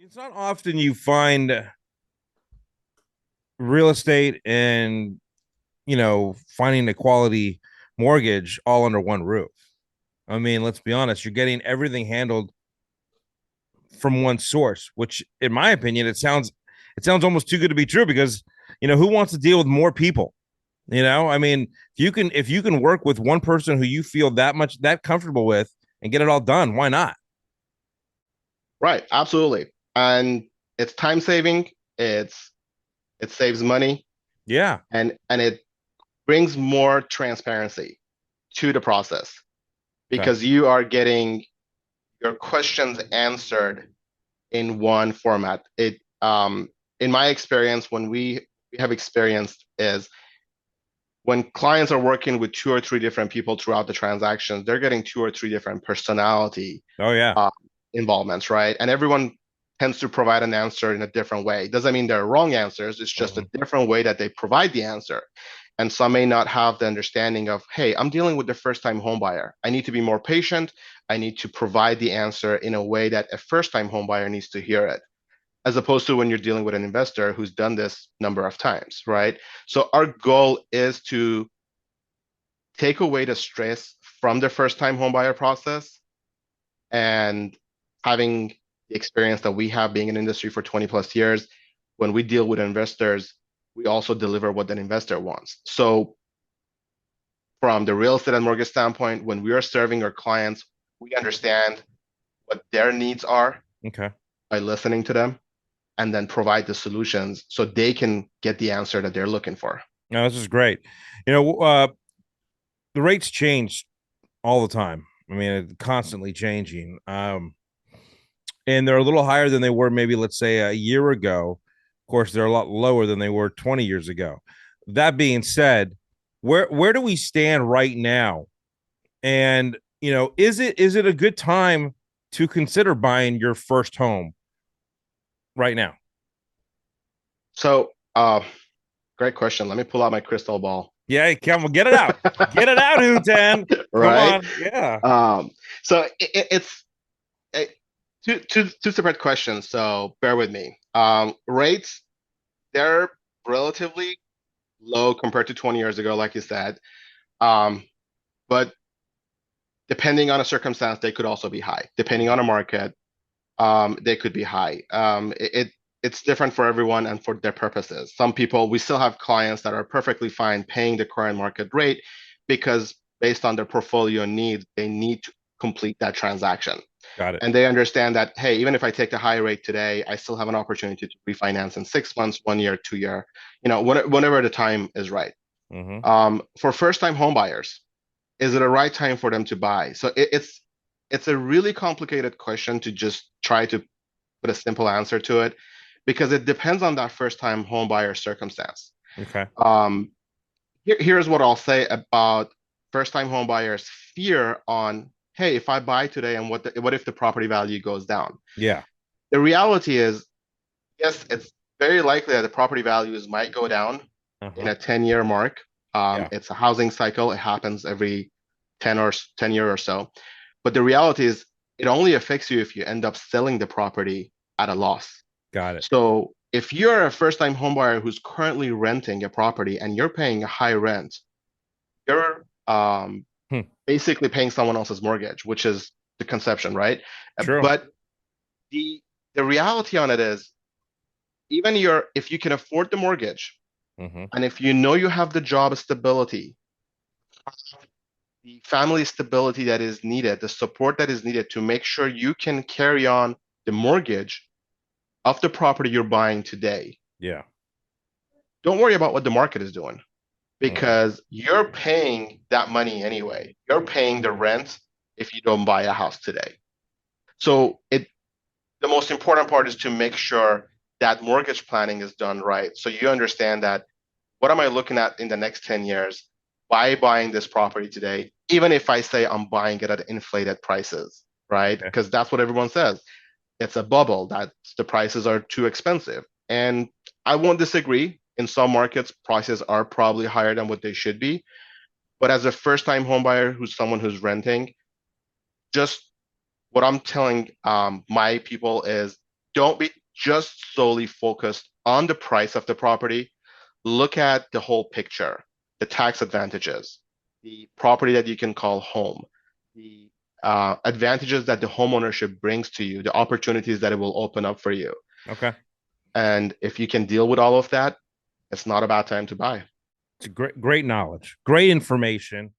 It's not often you find real estate and finding a quality mortgage all under one roof. I mean, let's be honest, you're getting everything handled from one source, which in my opinion it sounds almost too good to be true because who wants to deal with more people? I mean, if you can work with one person who you feel that comfortable with and get it all done, why not? Right, absolutely. And it's time saving, it saves money, Yeah. and it brings more transparency to the process Okay. because you are getting your questions answered in one format. It in my experience, when we have experienced is when clients are working with two or three different people throughout the transactions, they're getting two or three different personality Oh yeah. uh, involvements, right? And everyone tends to provide an answer in a different way. Doesn't mean they're wrong answers. It's just a Mhm. different way that they provide the answer. And some may not have the understanding of, hey, I'm dealing with the first time home buyer. I need to be more patient. I need to provide the answer in a way that a first time home buyer needs to hear it, as opposed to when you're dealing with an investor who's done this number of times, right? So our goal is to take away the stress from the first time home buyer process and having the experience that we have being in industry for 20 plus years, when we deal with investors, we also deliver what an investor wants. So from the real estate and mortgage standpoint, when we are serving our clients, we understand what their needs are Okay. by listening to them and then provide the solutions so they can get the answer that they're looking for. No, this is great. You know, the rates change all the time. I mean, it's constantly changing. And they're a little higher than they were maybe, let's say, a year ago. Of course, they're a lot lower than they were 20 years ago. That being said, where do we stand right now? And is it a good time to consider buying your first home right now? So, great question. Let me pull out my crystal ball. Yeah, come on, get it out. Get it out, Hootan. Come Right? on. Yeah. Um, so it's it, two separate questions. So bear with me. Rates, they're relatively low compared to 20 years ago, like you said. Um, but depending on a circumstance, they could also be high. Depending on a market, they could be high. It's different for everyone and for their purposes. Some people, we still have clients that are perfectly fine paying the current market rate because based on their portfolio needs, they need to complete that transaction. Got it. And they understand that, hey, even if I take the high rate today, I still have an opportunity to refinance in 6 months, 1 year, 2 year, whenever the time is right. Mm-hmm. For first-time home buyers, is it a right time for them to buy? So it's a really complicated question to just try to put a simple answer to it because it depends on that first-time home buyer circumstance. Okay. Um, here's what I'll say about first-time home buyers' fear on, hey, if I buy today and what if the property value goes down? Yeah. The reality is, yes, it's very likely that the property values might go down in Uh-huh. a 10-year mark. Yeah. It's a housing cycle. It happens every 10 year or so. But the reality is it only affects you if you end up selling the property at a loss. Got it. So if you're a first-time homebuyer who's currently renting a property and you're paying a high rent, you're Hmm. basically paying someone else's mortgage, which is the conception, right? True. But the the reality on it is even if you can afford the mortgage Mm-hmm. and if you know you have the job stability, the family stability that is needed, the support that is needed to make sure you can carry on the mortgage of the property you're buying today, Yeah. don't worry about what the market is doing Mm-hmm. because you're paying that money anyway. You're paying the rent if you don't buy a house today. So the most important part is to make sure that mortgage planning is done right. So you understand that what am I looking at in the next 10 years by buying this property today, even if I say I'm buying it at inflated prices, right? Okay. Because that's what everyone says. It's a bubble that the prices are too expensive. And I won't disagree. In some markets, prices are probably higher than what they should be. But as a first time homebuyer who's someone who's renting, just what I'm telling my people is Don't be just solely focused on the price of the property. Look at the whole picture, the tax advantages, the property that you can call home, the advantages that the home ownership brings to you, the opportunities that it will open up for you. Okay. And if you can deal with all of that, it's not a bad time to buy. It's great knowledge, great information.